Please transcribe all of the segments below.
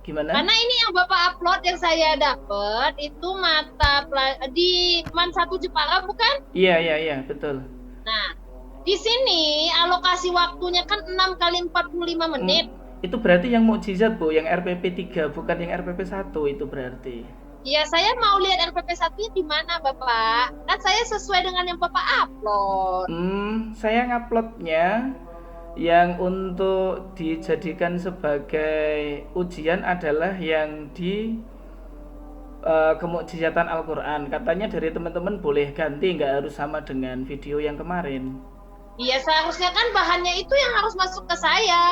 Gimana? Karena ini yang Bapak upload yang saya dapat itu di MAN 1 Jepara bukan? Iya, iya, iya, betul. Nah, di sini alokasi waktunya kan 6 kali 45 Hmm, menit. itu berarti yang mukjizat, Bu, yang RPP 3, bukan yang RPP 1 itu berarti. Ya, saya mau lihat RPP 1-nya di mana, Bapak? Kan saya sesuai dengan yang Bapak upload. Saya nguploadnya yang untuk dijadikan sebagai ujian adalah yang di kemukjizatan Al-Quran. Katanya dari teman-teman boleh ganti, nggak harus sama dengan video yang kemarin. Iya, seharusnya kan bahannya itu yang harus masuk ke saya.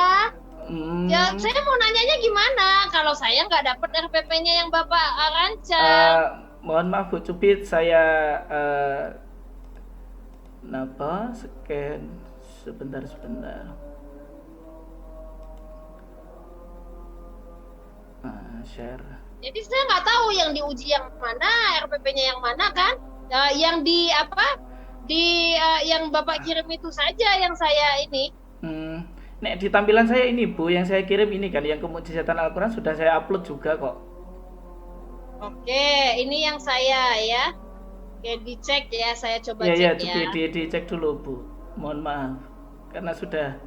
Ya, Hmm, saya mau nanyanya gimana? Kalau saya nggak dapat RPP-nya yang Bapak rancang. eh, mohon maaf Bu Cupit, saya scan sebentar sebentar. Share. Jadi saya nggak tahu yang diuji yang mana, RPP-nya yang mana kan? Yang di apa? Yang Bapak kirim itu saja yang saya ini. Hmm, nek di tampilan saya ini Bu, yang saya kirim ini kan, yang kemujizatan Al-Quran sudah saya upload juga kok. Oke, ini yang saya ya. Oke, dicek ya, saya coba Iya, iya, cek ya. dicek dulu Bu. Mohon maaf, karena sudah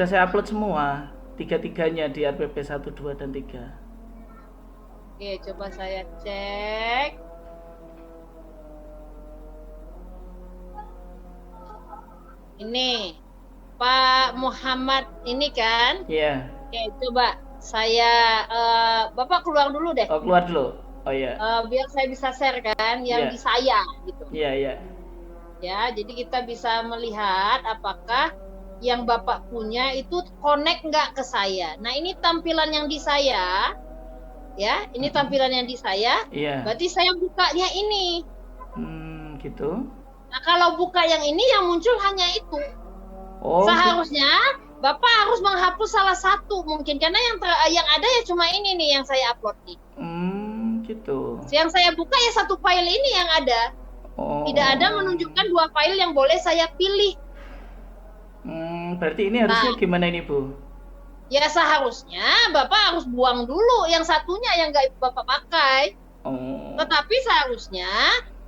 saya upload semua, tiga-tiganya di RPP 1, 2, dan 3. Oke, coba saya cek. Ini Pak Muhammad ini kan? Iya. Oke, coba saya Bapak keluar dulu deh. Oh, keluar dulu. Oh iya. Biar saya bisa share kan yang Iya. di saya gitu. Iya, iya. Ya, jadi kita bisa melihat apakah yang Bapak punya itu connect nggak ke saya. Nah, ini tampilan yang di saya, ya, ini tampilan yang di saya. Iya. Berarti saya bukanya ini. Gitu. Nah, kalau buka yang ini yang muncul hanya itu. Oh, Seharusnya Bapak harus menghapus salah satu mungkin karena yang ada ya cuma ini nih yang saya upload nih. Gitu. Yang saya buka ya satu file ini yang ada. Oh. Tidak ada menunjukkan 2 file yang boleh saya pilih. Berarti ini harusnya Nah, gimana ini Bu? ya seharusnya Bapak harus buang dulu yang satunya yang nggak Bapak pakai. Oh. Tetapi seharusnya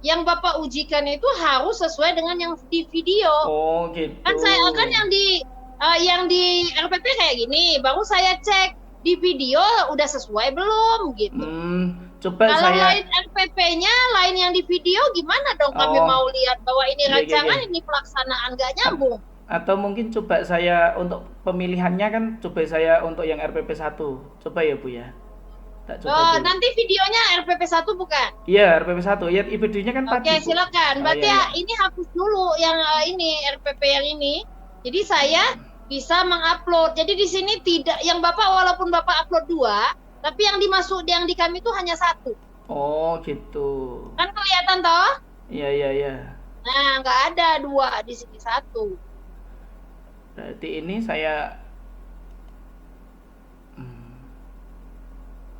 yang Bapak ujikan itu harus sesuai dengan yang di video. Oh, gitu. Kan saya kan yang di RPP kayak gini, baru saya cek di video udah sesuai belum gitu. Coba Kalau saya. lain RPP-nya, lain yang di video gimana dong kami Oh, mau lihat bahwa ini iya, iya, rancangan, iya. ini pelaksanaan nggak nyambung. Atau mungkin coba saya untuk pemilihannya kan, coba saya untuk yang RPP 1. Coba ya Bu ya. Tak coba dulu. Nanti videonya RPP 1 bukan? Iya, RPP 1. Ya, videonya kan Oke, tadi Bu. silakan. Oh Berarti iya, ya iya. ini hapus dulu yang ini RPP yang ini. Jadi saya bisa mengupload. Jadi di sini tidak yang Bapak walaupun Bapak upload 2, tapi yang yang di kami itu hanya 1. Oh, gitu. Kan kelihatan toh? Iya, iya, iya. Nah, nggak ada 2 di sini 1. Berarti ini saya.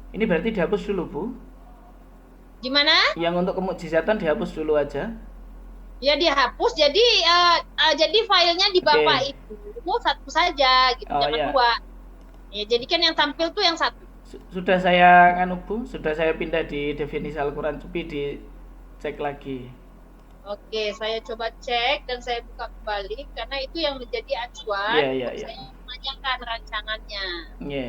Ini berarti dihapus dulu Bu. Gimana? Yang untuk kemukjizatan dihapus dulu aja. Ya dihapus. Jadi filenya di Bapak Oke. itu satu saja gitu, Oh jangan ya. 2. Ya, jadi kan yang tampil tuh yang 1. Sudah saya sudah saya pindah di definisi Al-Quran Cupi, dicek lagi. Oke, saya coba cek dan saya buka kembali karena itu yang menjadi acuan Iya, iya, untuk iya. saya menanyakan rancangannya. Iya.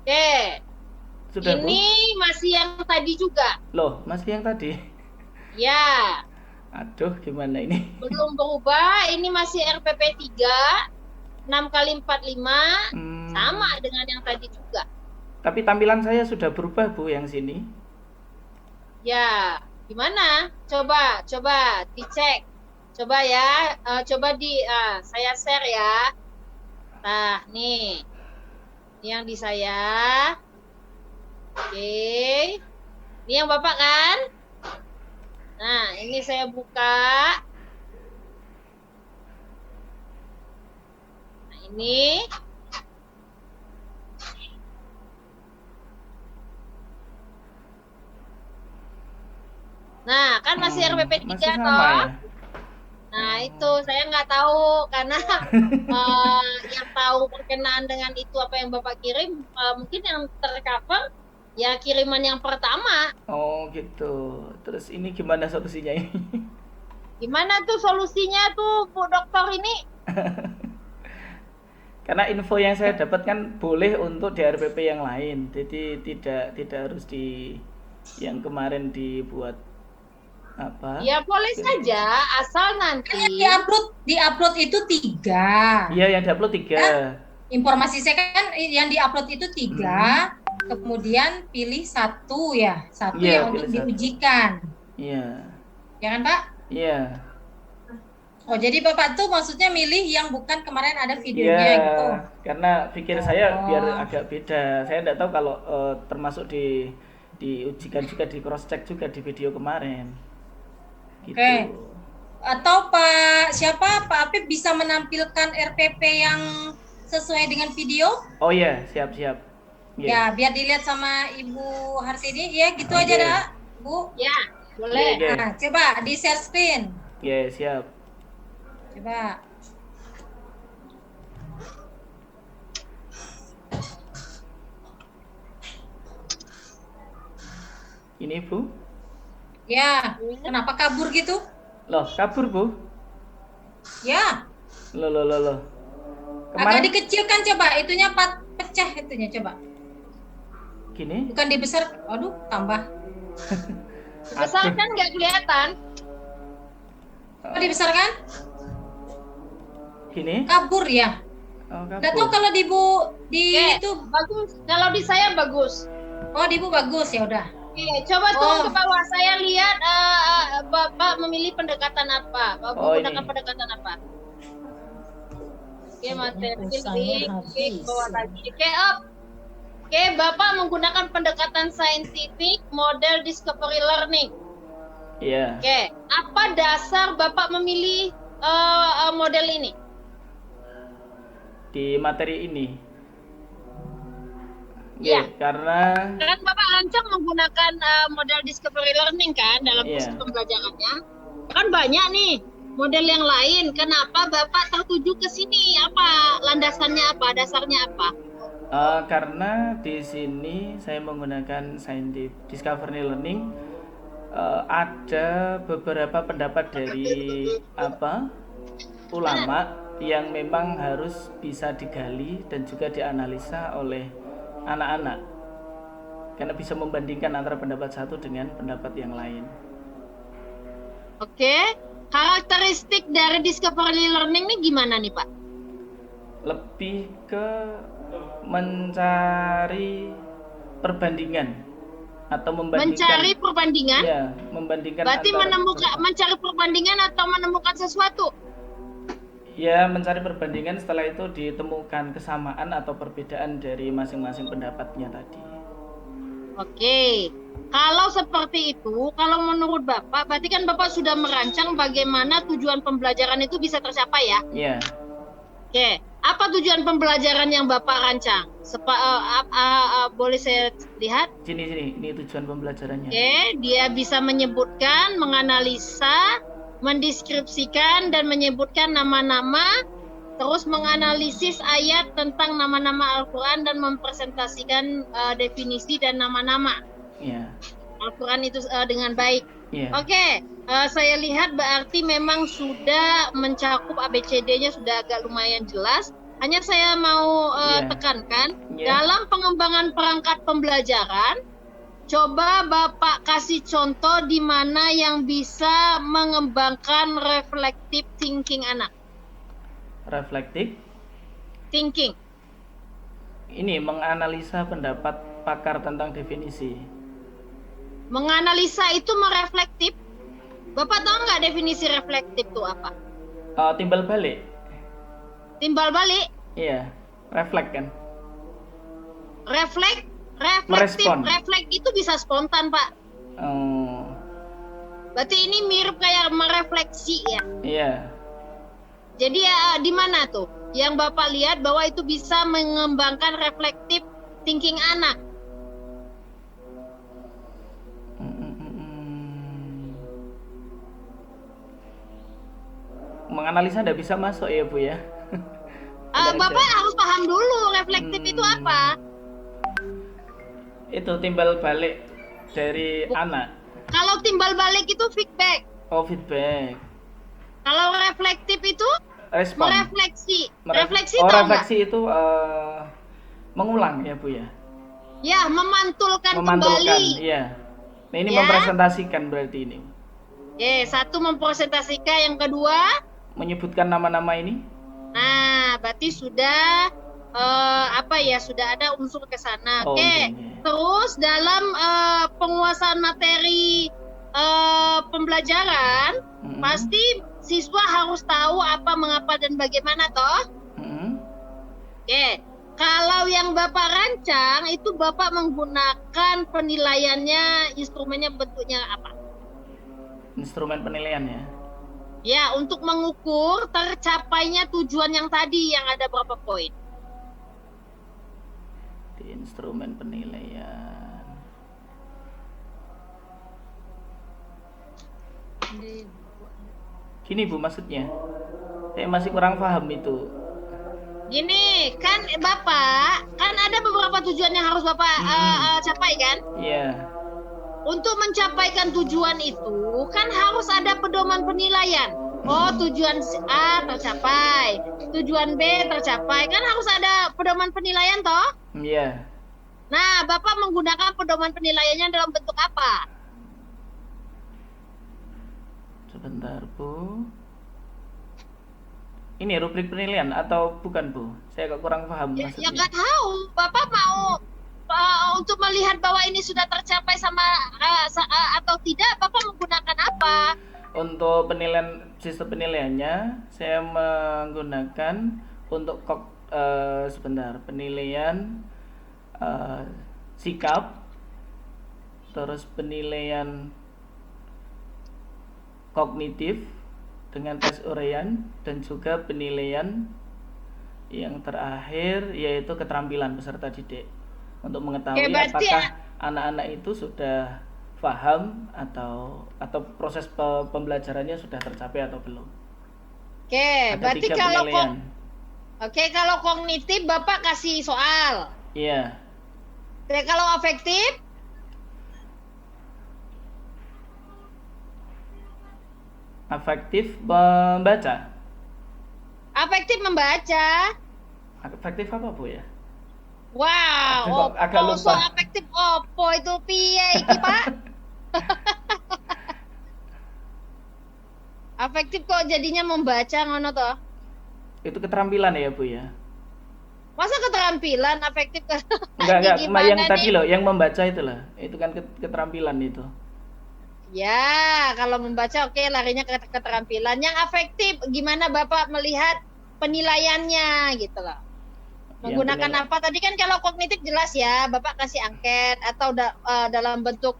Oke, Sudah Bu? ini masih yang tadi juga. Loh, masih yang tadi? Ya, Aduh, gimana ini? belum berubah. Ini masih RPP 3, 6 kali 45, sama dengan yang tadi juga. Tapi tampilan saya sudah berubah Bu yang sini. Ya, gimana? Coba dicek. Coba ya, saya share ya. Nah, nih. Ini yang di saya. Oke. Ini yang Bapak kan? Nah, ini saya buka. Nah, ini. Nah, kan masih RPP 3 Masih sama toh. ya? Nah, itu saya nggak tahu karena yang tahu berkenaan dengan itu apa yang Bapak kirim mungkin yang tercover ya kiriman yang pertama. Oh gitu. Terus ini gimana solusinya ini? Gimana tuh solusinya tuh Bu Dokter ini? Karena info yang saya dapat kan boleh untuk di RPP yang lain, jadi tidak harus di yang kemarin dibuat apa? Ya boleh saja asal nanti Kan diupload itu 3. Iya, yang diupload 3. Informasi saya kan yang diupload itu 3. Kemudian pilih 1 ya. 1 Iya, yang untuk pilih 1. diujikan. Iya. Ya kan Pak? Iya. Oh jadi Bapak tuh maksudnya milih yang bukan kemarin ada Iya, videonya gitu. karena pikir saya biar agak beda. Saya tidak tahu kalau termasuk diujikan juga, di cross check juga di video kemarin. Gitu. Oke. Atau Pak Apip bisa menampilkan RPP yang sesuai dengan video? Oh iya, siap. Ya, biar dilihat sama Ibu Hartini. Ya, gitu aja dah, Bu. ya boleh. Iya. Nah, coba di share screen. Iya, siap. Coba. Ini Bu. Ya, kenapa kabur gitu? Loh, kabur Bu. Ya, Loh. agak dikecilkan coba. Itunya pecah itunya coba. Gini. Bukan dibesar. Aduh, tambah. Besar kan nggak kelihatan. Oh, dibesarkan? Gini. Kabur ya. Oh, Nggak tahu kabur. kalau di Oke, itu. bagus. Kalau di saya bagus. Oh, di Bu bagus ya udah. Oke, coba turun ke bawah. Saya lihat Bapak memilih pendekatan apa? Bapak menggunakan ini. pendekatan apa? Oke, materi Pulsanya oke, habis. bawah lagi. Oke, up. Oke, Bapak menggunakan pendekatan scientific model discovery learning. Iya. Oke, apa dasar Bapak memilih model ini? Di materi ini. Iya. Karena Kan Bapak rancang menggunakan model discovery learning kan dalam Iya. proses pembelajarannya. Kan banyak nih model yang lain. Kenapa Bapak tertuju ke sini? Apa landasannya apa? Dasarnya apa? karena di sini saya menggunakan scientific discovery learning, ada beberapa pendapat dari ulama yang memang harus bisa digali dan juga dianalisa oleh anak-anak, karena bisa membandingkan antara pendapat satu dengan pendapat yang lain. Oke, karakteristik dari discovery learning ini gimana nih Pak? Lebih ke mencari perbandingan atau membandingkan. Mencari perbandingan? Ya, membandingkan. Berarti mencari perbandingan atau menemukan sesuatu? Ya, mencari perbandingan, setelah itu ditemukan kesamaan atau perbedaan dari masing-masing pendapatnya tadi. Oke, kalau seperti itu, kalau menurut Bapak, berarti kan Bapak sudah merancang bagaimana tujuan pembelajaran itu bisa tercapai ya? Ya, Oke, apa tujuan pembelajaran yang Bapak rancang? Boleh saya lihat? sini, ini tujuan pembelajarannya. Oke, dia bisa menyebutkan, menganalisa, mendeskripsikan, dan menyebutkan nama-nama, terus menganalisis ayat tentang nama-nama Al-Quran dan mempresentasikan definisi dan nama-nama Ya, Al-Quran itu dengan baik. ya. Oke, saya lihat berarti memang sudah mencakup ABCD-nya sudah agak lumayan jelas. Hanya saya mau Iya. tekankan, Iya. dalam pengembangan perangkat pembelajaran, coba Bapak kasih contoh di mana yang bisa mengembangkan reflective thinking anak. Reflektif. Thinking. Ini menganalisa pendapat pakar tentang definisi. Menganalisa itu mereflektif. Bapak tahu nggak definisi reflektif itu apa? Timbal balik. Timbal balik. Iya, refleks kan. Reflektif. Merespon. Refleks itu bisa spontan, Pak. Oh, Berarti ini mirip kayak merefleksi ya. iya. Jadi ya di mana tuh yang Bapak lihat bahwa itu bisa mengembangkan reflective thinking anak? menganalisa tidak bisa masuk ya Bu ya. Tidak Bapak ada. harus paham dulu reflektif itu apa. Itu timbal balik dari anak. Kalau timbal balik itu feedback. Oh, feedback. Kalau reflektif itu Respon. merefleksi. Mere- Refleksi oh, tahu nggak? refleksi itu mengulang ya Bu ya. Ya, memantulkan Memantulkan, kembali. iya. Nah, ini Ya. mempresentasikan berarti ini. Satu mempresentasikan, yang kedua, Menyebutkan nama-nama ini. nah berarti sudah sudah ada unsur ke sana. Oh, Oke. untungnya. Terus dalam penguasaan materi pembelajaran, Mm-mm. pasti siswa harus tahu apa, mengapa, dan bagaimana toh. Mm-mm. Oke. Kalau yang Bapak rancang itu Bapak menggunakan penilaiannya, instrumennya bentuknya apa? Instrumen penilaian ya. Ya, untuk mengukur tercapainya tujuan yang tadi yang ada berapa poin. Di instrumen penilaian. Gini Bu maksudnya. Saya masih kurang paham itu. Gini, kan Bapak, kan ada beberapa tujuan yang harus Bapak capai kan? Iya. Untuk mencapaikan tujuan itu kan harus ada pedoman penilaian. Oh, tujuan A tercapai, tujuan B tercapai, kan harus ada pedoman penilaian toh? Iya. Nah, Bapak menggunakan pedoman penilaiannya dalam bentuk apa? Sebentar Bu. Ini rubrik penilaian atau bukan Bu? Saya kok kurang paham Ya maksudnya. nggak tahu. Bapak mau untuk melihat bahwa ini sudah tercapai sama atau tidak, Bapak menggunakan apa? Untuk penilaian, sistem penilaiannya saya menggunakan untuk penilaian sikap, terus penilaian kognitif dengan tes uraian, dan juga penilaian yang terakhir yaitu keterampilan peserta didik untuk mengetahui Oke, berarti apakah anak-anak itu sudah paham atau pproses pembelajarannya sudah tercapai atau belum. Oke, Ada berarti 3 kalau penilaian. kalau kognitif Bapak kasih soal. Iya. Oke, kalau afektif, Afektif membaca. afektif membaca. Afektif apa Bu ya? Wow, Agak opo so lupa. afektif opo itu piye iki, Pak? Afektif kok jadinya membaca ngono toh? Itu keterampilan ya Bu ya? Masa keterampilan afektif Enggak, Ini yang gimana tadi nih? loh, yang membaca itu lah. Itu kan keterampilan itu. Ya, kalau membaca oke, larinya ke keterampilan. Yang afektif gimana Bapak melihat penilaiannya gitu loh. Menggunakan penilai- apa? Tadi kan kalau kognitif jelas ya, Bapak kasih angket atau dalam bentuk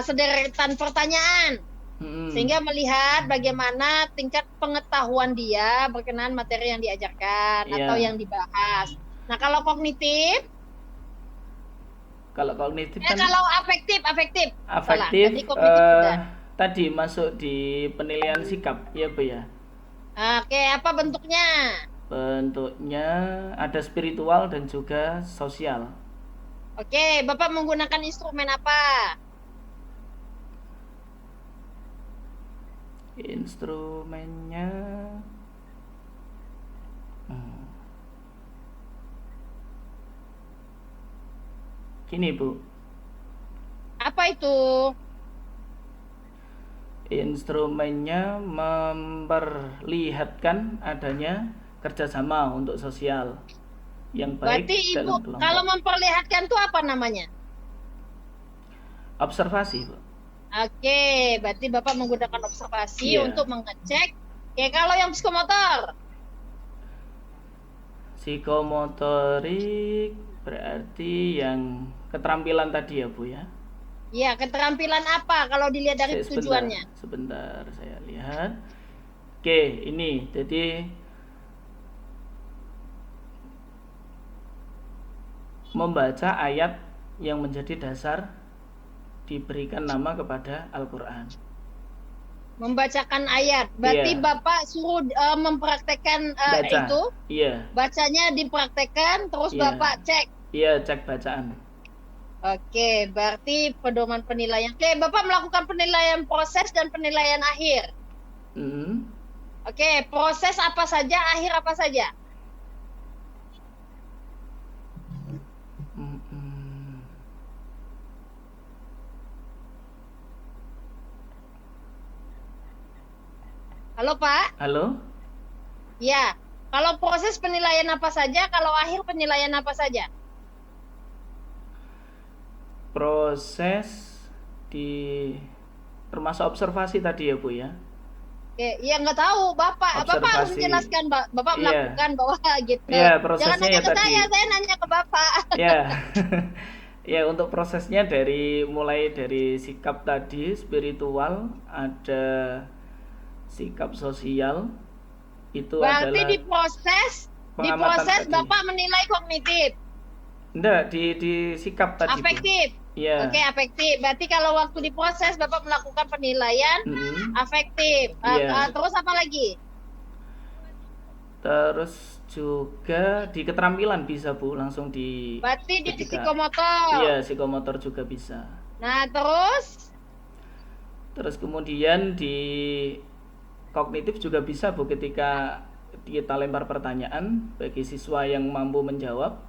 sederetan pertanyaan. Mm-mm. Sehingga melihat bagaimana tingkat pengetahuan dia berkenaan materi yang diajarkan Iya. atau yang dibahas. Nah, kalau kognitif, Kalau kognitif kan kalau afektif. Salah. afektif Tadi kognitif sudah. tadi masuk di penilaian sikap ya Bu ya. Oke, apa bentuknya? Bentuknya ada spiritual dan juga sosial. Oke, Bapak menggunakan instrumen apa? Instrumennya gini Bu. Apa itu? Instrumennya memperlihatkan adanya kerjasama untuk sosial yang baik Berarti Ibu, dalam kelompok. kalau memperlihatkan itu apa namanya? Observasi Bu. Oke, berarti Bapak menggunakan observasi Iya. untuk mengecek. Oke, kalau yang psikomotor? Psikomotorik berarti yang keterampilan tadi ya Bu ya. Ya, keterampilan apa kalau dilihat dari tujuannya? Sebentar saya lihat. Oke, ini jadi membaca ayat yang menjadi dasar diberikan nama kepada Al-Quran. Membacakan ayat. Berarti Iya. Bapak suruh mempraktekkan Baca. itu, Iya. bacanya dipraktekkan, terus Iya. Bapak cek. Iya, cek bacaan. Oke, berarti pedoman penilaian. Oke, Bapak melakukan penilaian proses dan penilaian akhir. Mm. Oke, proses apa saja, akhir apa saja? Mm-mm. Halo Pak? Halo? Ya, kalau proses penilaian apa saja, kalau akhir penilaian apa saja? Proses di termasuk observasi tadi ya, Bu ya? Oke, ya nggak tahu Bapak. Bapak harus Observasi. menjelaskan, Bapak Iya. melakukan bahwa gitu. Iya, Jangan prosesnya nanya ya ke tadi. saya nanya ke Bapak. Ya. Ya, untuk prosesnya mulai dari sikap tadi, spiritual, ada sikap sosial, itu Berarti adalah di proses pengamatan tadi. Bapak menilai kognitif, Enggak, di sikap tadi, Bu. afektif. Iya. Oke, afektif. Berarti kalau waktu diproses Bapak melakukan penilaian Mm-mm. afektif. Iya. Terus apa lagi? Terus juga di keterampilan bisa, Bu, langsung di Berarti di ketika- psikomotor. Iya, psikomotor juga bisa. Nah, terus Kemudian di kognitif juga bisa, Bu, ketika kita lempar pertanyaan bagi siswa yang mampu menjawab,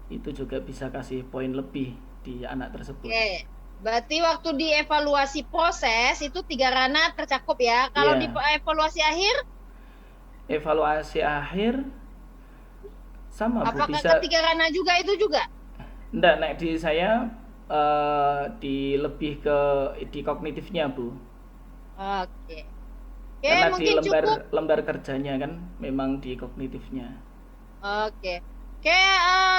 itu juga bisa kasih poin lebih di anak tersebut. oke. Berarti waktu dievaluasi proses itu 3 ranah tercakup ya. Kalau Iya. di evaluasi akhir, Evaluasi akhir sama, Bu, apakah bisa. ketiga ranah juga itu juga? Enggak, nek di saya di lebih ke di kognitifnya, Bu. Oke. Oke, Karena di mungkin cukup. lembar kerjanya kan memang di kognitifnya. Oke. Oke,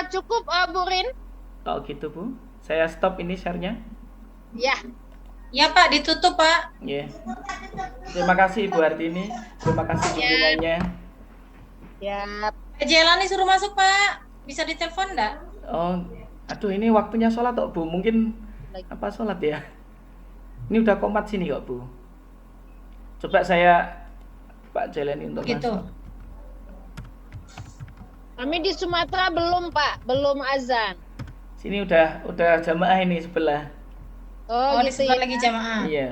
cukup Bu Rin. Kalau gitu, Bu, saya stop ini share-nya. Ya. Ya Pak, ditutup Pak. Ya. Terima kasih Ibu Hartini. Terima kasih bimbingannya. Ya. Pak Jelani suruh masuk Pak. Bisa ditelepon enggak? Oh, aduh ini waktunya sholat kok, Bu. Mungkin apa sholat ya? Ini udah komat sini kok, Bu. Coba saya Pak Jelani untuk Gitu. masuk. Kami di Sumatera belum, Pak. Belum azan. Sini udah jamaah ini sebelah. Oh, di gitu sebelah ya. lagi jamaah. Iya.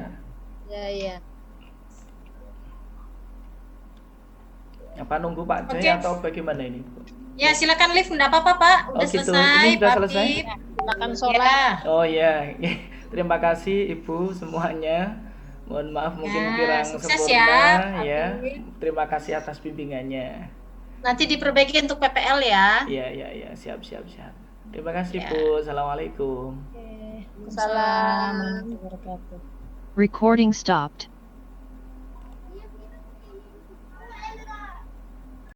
Ya. Apa nunggu Pak Jai Oke. atau bagaimana ini, Bu? Ya silakan live, enggak apa-apa Pak. Udah Oh, gitu. selesai. Ini sudah Pak selesai? Pip. Silakan sholat. Ya. Oh ya, terima kasih Ibu semuanya. Mohon maaf mungkin Ya, kurang sukses sempurna ya, ya. Pak Terima kasih atas bimbingannya. Nanti diperbaiki untuk PPL ya. Iya, siap. Terima kasih Ya. Bu. Assalamualaikum. Salam. Assalamualaikum warahmatullahi wabarakatuh. Recording stopped.